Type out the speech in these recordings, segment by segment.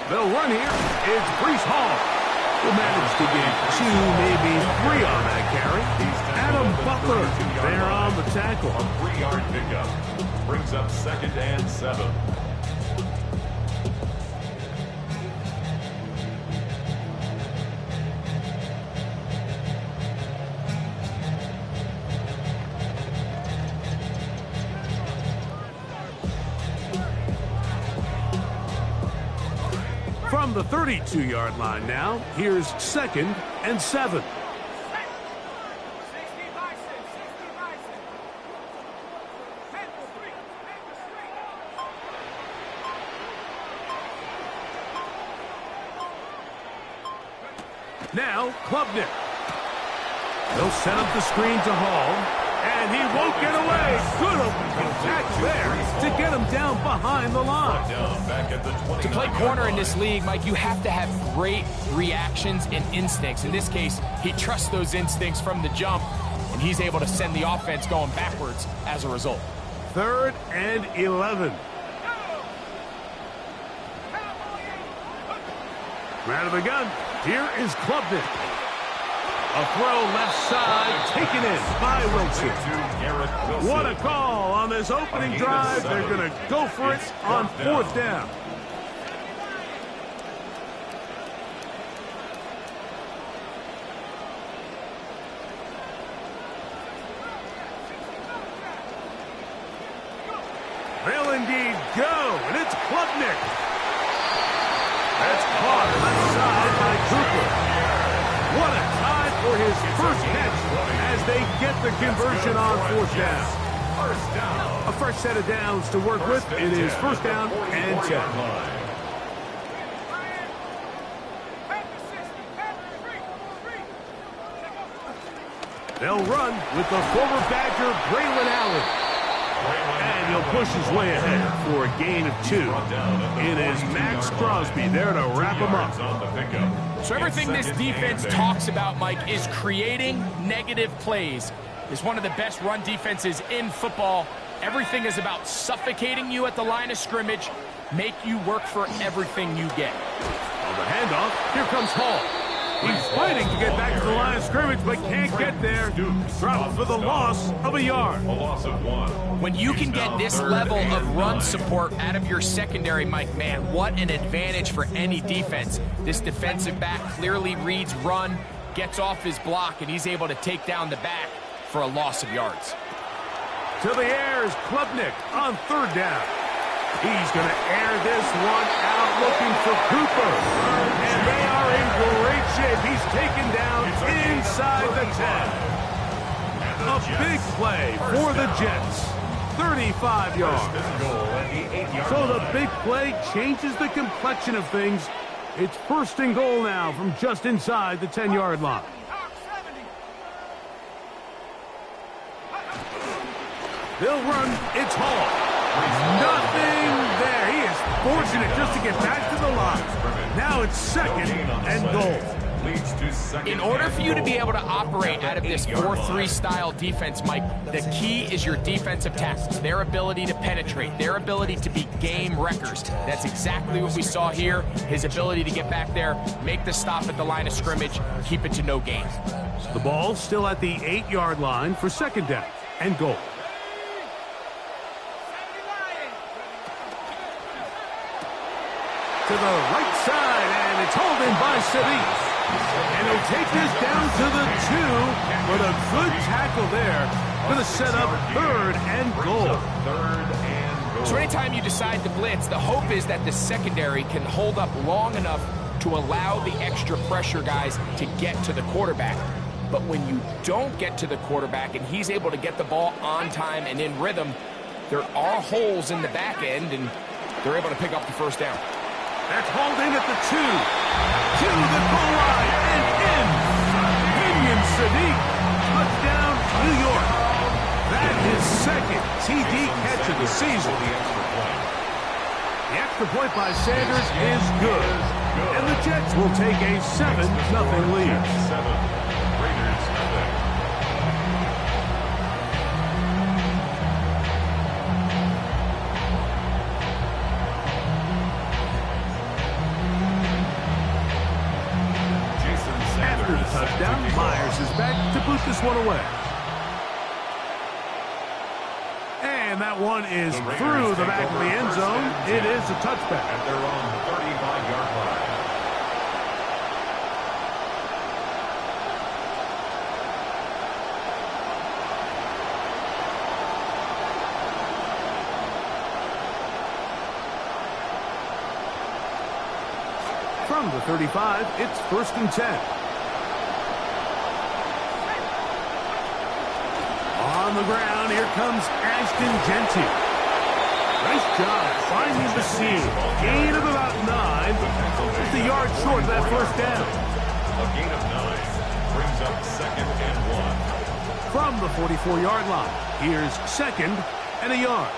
They'll run here. It's Breece Hall. Will manage to get 2, maybe 3 on that carry. Adam Butler there on the tackle. A 3-yard pickup. Brings up 2nd and 7. From the 32-yard line now, here's 2nd and 7. Now, Klubnik. They'll set up the screen to Hall, and he won't get away. Good open tackle there to get him down behind the line. To play corner in this league, Mike, you have to have great reactions and instincts. In this case, he trusts those instincts from the jump, and he's able to send the offense going backwards as a result. 3rd and 11. Out of the gun. Here is Klubnik. A throw left side, taken in by Wilson. What a call on this opening drive. They're going to go for it on 4th down. They'll indeed go, and it's Klubnik. That's caught left side by Cooper. What a tie for his first catch as they get the conversion on 4th down. A fresh set of downs to work with. It is 1st down and 10. They'll run with the former Badger Braylon Allen. And he'll push his way ahead for a gain of 2. It is Max Crosby there to wrap him up. So everything this defense talks about, Mike, is creating negative plays. It's one of the best run defenses in football. Everything is about suffocating you at the line of scrimmage, make you work for everything you get. On the handoff, here comes Hall. He's fighting to get back to the line of scrimmage, but can't get there. Dropped for the loss of a yard. A loss of 1. When you can get this level of run support out of your secondary, Mike, man, what an advantage for any defense. This defensive back clearly reads run, gets off his block, and he's able to take down the back for a loss of yards. To the air is Klubnik on 3rd down. He's going to air this one out looking for Cooper. And they are in great shape. He's taken down inside the 10. A big play for the Jets. 35 yards. So the big play changes the complexion of things. It's 1st and goal now from just inside the 10-yard line. They'll run. It's Hall. Nothing there. He is fortunate just to get back to the line. Now it's 2nd and goal. In order for you to be able to operate out of this 4-3 style defense, Mike, the key is your defensive tackles, their ability to penetrate, their ability to be game wreckers. That's exactly what we saw here, his ability to get back there, make the stop at the line of scrimmage, keep it to no gain. The ball still at the 8-yard line for 2nd down and goal. To the right side, and it's hauled in by Sadiq. And he'll take this down to the 2, but a good tackle there. Going to set up 3rd and goal. So anytime you decide to blitz, the hope is that the secondary can hold up long enough to allow the extra pressure guys to get to the quarterback. But when you don't get to the quarterback and he's able to get the ball on time and in rhythm, there are holes in the back end, and they're able to pick up the 1st down. That's hauled in at the 2. To the goal line and in. Kenyon Sadiq. Touchdown, New York. That is 2nd TD catch of the season. The extra point by Sanders is good. And the Jets will take a 7-0 lead. Raiders nothing. down. Myers is back to boot this one away. And that one is through the back of the end zone. It is a touchback. At their own 35-yard line. From the 35, it's 1st and 10. On the ground, here comes Ashton Jeanty. Nice job finding the seam. Gain of about 9. Just a yard short of that first down. A gain of 9 brings up 2nd and 1. From the 44-yard line, here's 2nd and a yard.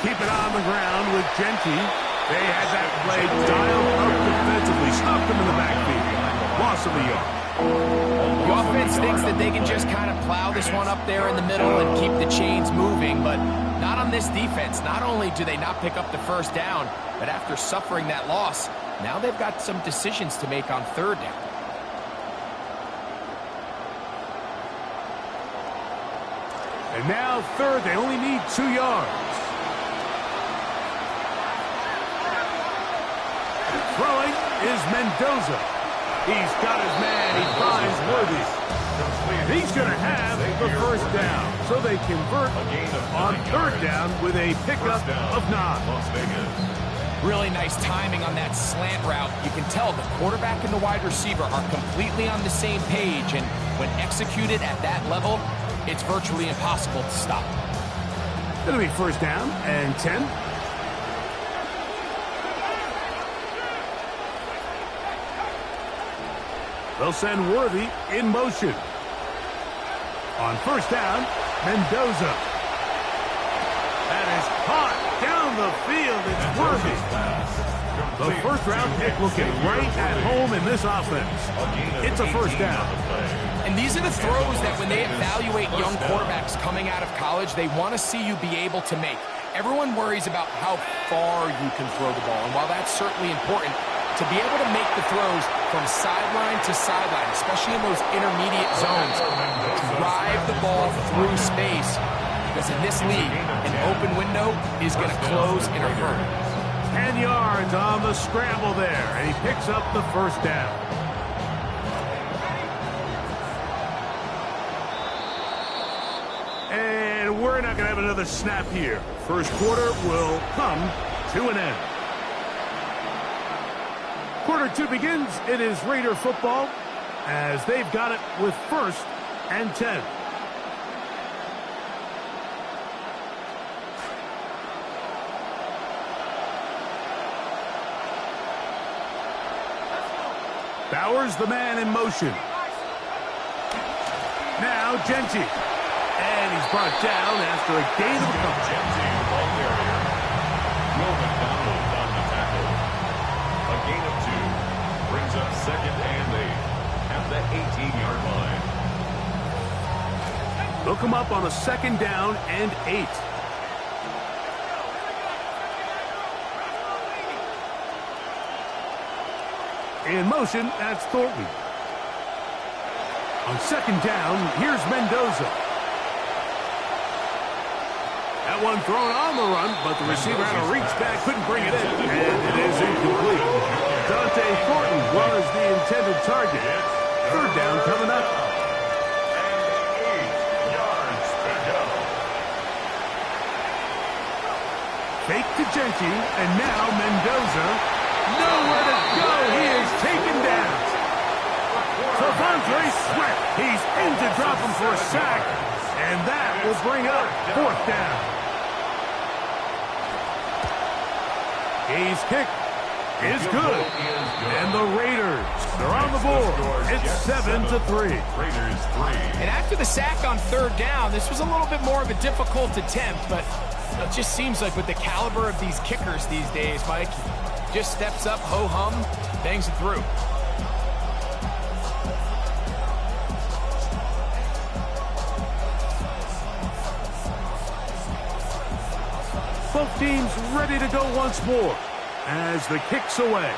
Keep it on the ground with Jeanty. They had that play dialed up defensively. Stopped them in the backfield. Loss of a yard. The offense thinks that they can just kind of plow this one up there in the middle and keep the chains moving, but not on this defense. Not only do they not pick up the first down, but after suffering that loss, now they've got some decisions to make on 3rd down. And now 3rd, they only need 2 yards. Throwing is Mendoza. He's got his man. He finds Worthy. He's going to have the first down. So they convert on 3rd down with a pickup of 9. Las Vegas. Really nice timing on that slant route. You can tell the quarterback and the wide receiver are completely on the same page, and when executed at that level, it's virtually impossible to stop. Going to be 1st down and 10. They'll send Worthy in motion. On 1st down, Mendoza. That is caught down the field. It's Worthy. The 1st-round pick looking right at home in this offense. It's a 1st down. And these are the throws that when they evaluate young quarterbacks coming out of college, they want to see you be able to make. Everyone worries about how far you can throw the ball, and while that's certainly important, to be able to make the throws from sideline to sideline, especially in those intermediate zones, drive the ball through space, because in this league, an open window is going to close in a hurry. 10 yards on the scramble there, and he picks up the 1st down. And we're not going to have another snap here. 1st quarter will come to an end. Quarter 2 begins. It is Raider football as they've got it with 1st and 10. Bowers, the man in motion. Now Jeanty. And he's brought down after a gain of a couple. Jeanty, ball carrier. Will McDonald on the tackle. A gain of 2 brings up 2nd and 8 at the 18-yard line. They'll come up on a 2nd down and 8. In motion, that's Thornton. On 2nd down, here's Mendoza. That one thrown on the run, but the receiver had to reach back, couldn't bring it in, and it is incomplete. Dante Thornton was the intended target. 3rd down coming up. And 8 yards to go. Fake to Jeanty, and now Mendoza. Nowhere to go. He is taken down. T'Vondre Sweat. He's in to drop him for a sack, and that will bring up 4th down. His kick is good. And the Raiders, they're on the board. It's 7-3. Raiders 3. And after the sack on 3rd down, this was a little bit more of a difficult attempt, but it just seems like with the caliber of these kickers these days, Mike, just steps up, ho-hum, bangs it through. Both teams ready to go once more. as the kick's away.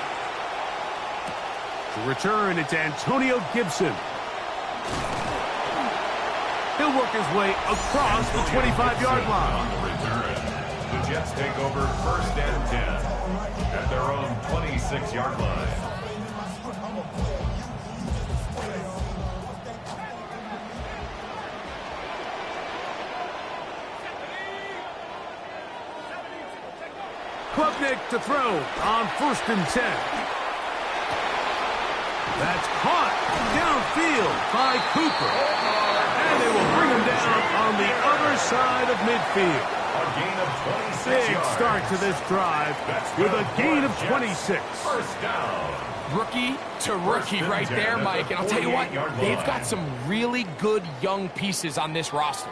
To return, it's Antonio Gibson. He'll work his way across the 25-yard line. On the return, the Jets take over 1st and 10 at their own 26-yard line. Klubnik to throw on 1st and 10. That's caught downfield by Cooper. And they will bring him down on the other side of midfield. A gain of 26 Big yards. start to this drive with a gain of 26. 1st down. Rookie to rookie right there, Mike. And I'll tell you what, they've got some really good young pieces on this roster.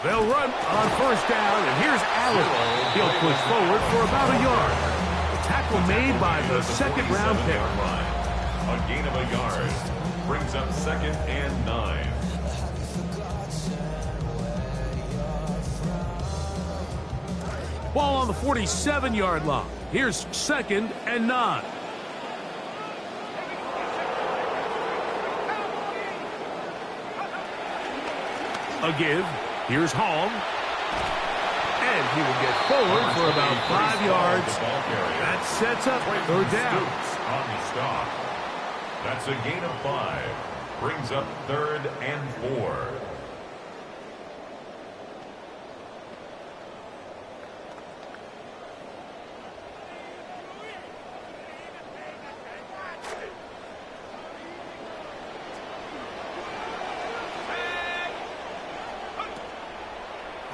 They'll run on 1st down, and here's Allen. He'll push forward for about a yard. A tackle made by the 2nd-round pick. A gain of a yard brings up 2nd and 9. Ball on the 47-yard line. Here's 2nd and 9. A give. Here's Hall. And he will get forward for about 5 yards. That sets up 3rd down. On the stop. That's a gain of 5. Brings up 3rd and 4.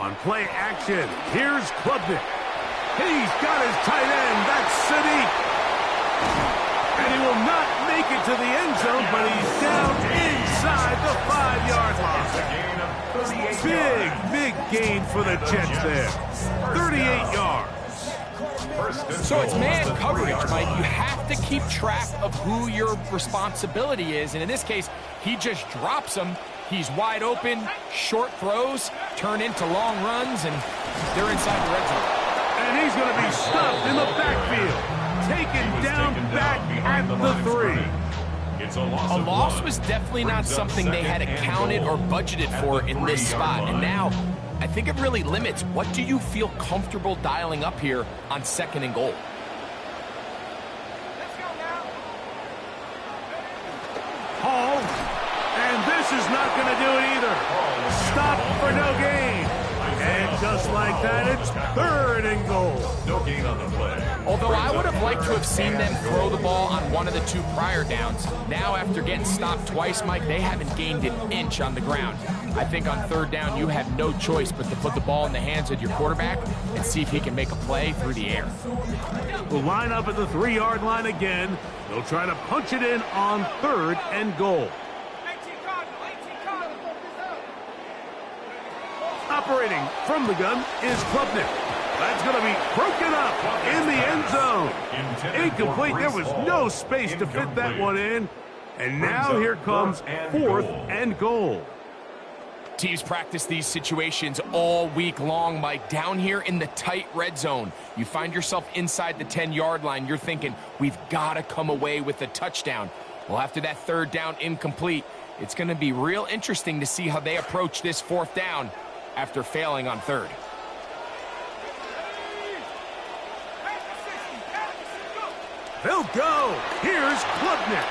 On play action, here's Klubnik. He's got his tight end. That's Sadiq. And he will not make it to the end zone, but he's down inside the 5-yard line. Big gain for the Jets there. 38 yards. So it's man coverage, Mike. You have to keep track of who your responsibility is. And in this case, he just drops him. He's wide open, short throws, turn into long runs, and they're inside the red zone. And he's going to be stopped in the backfield. Taken down back at the 3. It's a loss was definitely not something they had accounted or budgeted for in this spot. And now, I think it really limits. What do you feel comfortable dialing up here on 2nd and goal? Hall. And this is not going to do it either. Stop for no gain. And just like that, it's 3rd and goal. No gain on the play. Although I would have liked to have seen them throw the ball on one of the 2 prior downs. Now, after getting stopped twice, Mike, they haven't gained an inch on the ground. I think on 3rd down, you have no choice but to put the ball in the hands of your quarterback and see if he can make a play through the air. We'll line up at the 3-yard line again. They'll try to punch it in on 3rd and goal. Operating from the gun is Klubnik. That's going to be broken up in the end zone. Incomplete. There was no space to fit that one in. And now here comes 4th and goal. Teams practice these situations all week long, Mike. Down here in the tight red zone, you find yourself inside the 10-yard line. You're thinking, we've got to come away with a touchdown. Well, after that 3rd down incomplete, it's going to be real interesting to see how they approach this 4th down after failing on 3rd. They'll go. Here's Klubnik.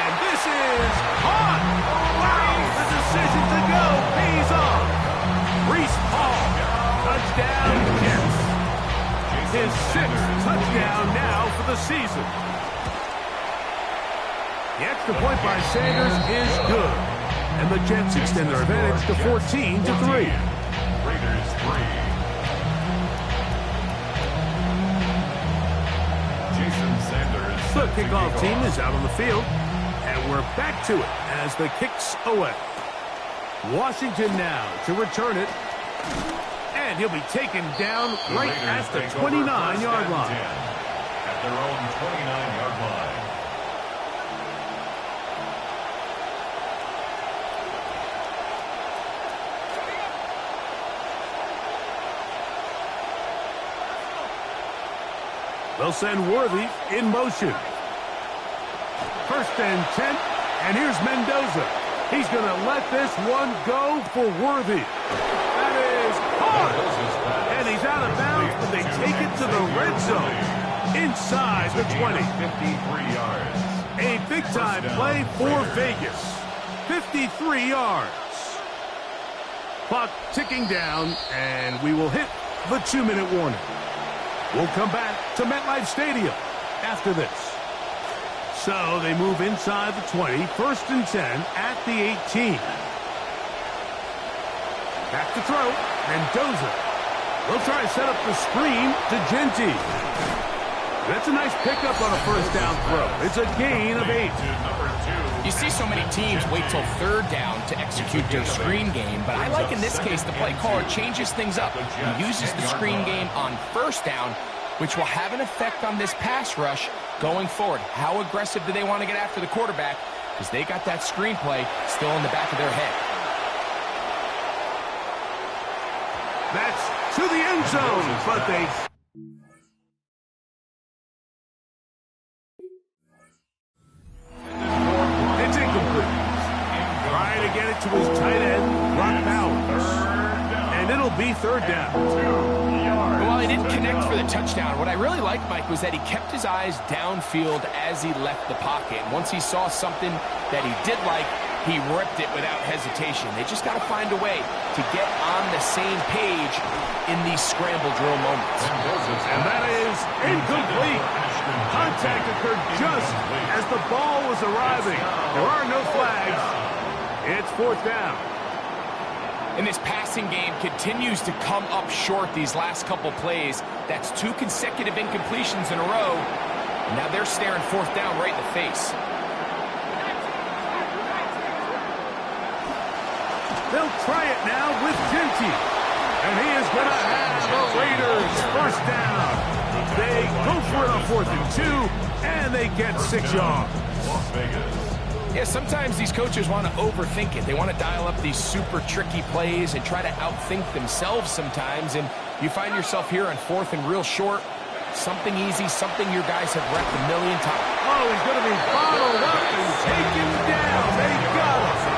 And this is caught. Wow, the decision to go pays off. Breece Hall, touchdown Jets. His 6th touchdown now for the season. The extra point by Sanders is good. And the Jets extend their advantage to 14-3. Raiders 3. The kickoff team is out on the field, and we're back to it as the kick's away. Washington now to return it. And he'll be taken down right at the 29-yard line. At their own 29-yard line. They'll send Worthy in motion. 1st and 10, and here's Mendoza. He's going to let this one go for Worthy. That is hard. And he's out of bounds, but they take it to the red zone. Inside the 20. 53 yards. A big-time play for Vegas. 53 yards. Clock ticking down, and we will hit the 2-minute warning. We'll come back to MetLife Stadium after this. So they move inside the 20, 1st and 10 at the 18. Back to throw, Mendoza. They'll try to set up the screen to Genty. That's a nice pickup on a 1st down throw. It's a gain of 8. You see so many teams wait till 3rd down to execute their screen game, but I like in this case the play caller changes things up. He uses the screen game on 1st down, which will have an effect on this pass rush going forward. How aggressive do they want to get after the quarterback? Because they got that screenplay still in the back of their head. That's to the end zone, but they... It's incomplete. Trying to get it to his tight end, Brock Bowers. And it'll be 3rd down. Well, he didn't connect for the touchdown. What I really liked, Mike, was that he kept his eyes downfield as he left the pocket. And once he saw something that he did like, he ripped it without hesitation. They just got to find a way to get on the same page in these scramble drill moments. And that is incomplete. Contact occurred just as the ball was arriving. There are no flags. It's 4th down. And this passing game continues to come up short these last couple plays. That's 2 consecutive incompletions in a row. And now they're staring 4th down right in the face. They'll try it now with Genty. And he is going to have the Raiders 1st down. They go for it on 4th and 2, and they get 6 yards. Las Vegas. Yeah, sometimes these coaches want to overthink it. They want to dial up these super tricky plays and try to outthink themselves sometimes. And you find yourself here on 4th and real short. Something easy, something your guys have repped a million times. Oh, he's going to be bottled up and taken down. They got him.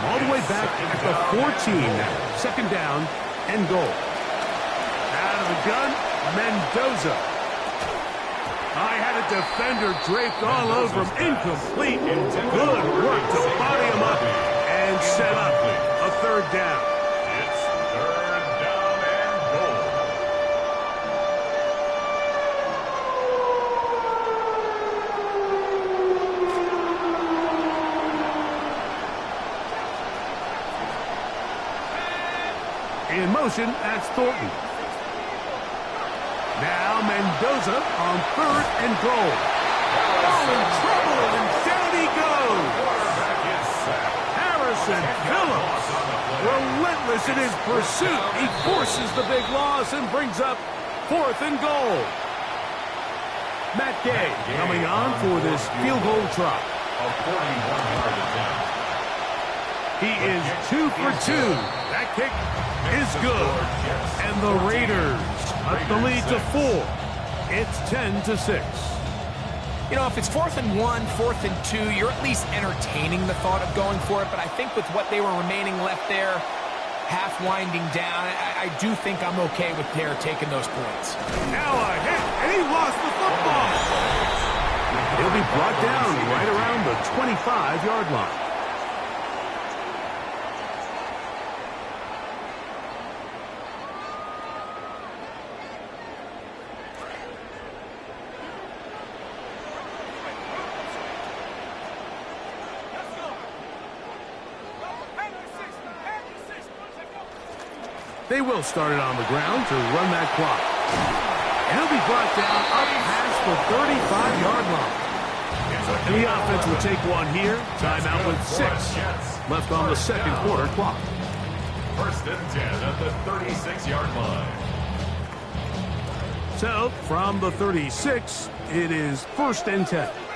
All the way back at the 14 now. 2nd down and goal. Out of the gun, Mendoza. I had a defender draped all over him. Incomplete. Good work to body him up and set up a 3rd down. It's 3rd down and goal. In motion, that's Thornton. Now Mendoza on 3rd and goal. Oh, in trouble, and down he goes. Harrison Phillips, relentless in his pursuit. He forces the big loss and brings up 4th and goal. Matt Gay coming on for this field goal try. A 41-yard attempt. He is 2 for 2. That kick is good. And the Raiders up the lead to 4. It's 10-6. You know, if it's 4th and 1, 4th and 2, you're at least entertaining the thought of going for it. But I think with what they were remaining left there, half winding down, I do think I'm okay with their taking those points. Now a hit, and he lost the football. He'll be brought down right around the 25-yard line. They will start it on the ground to run that clock. And he'll be brought down up past the 35-yard line. And the offense will take one here. Timeout with 6 left on the 2nd quarter clock. 1st and 10 at the 36-yard line. So, from the 36, it is 1st and 10.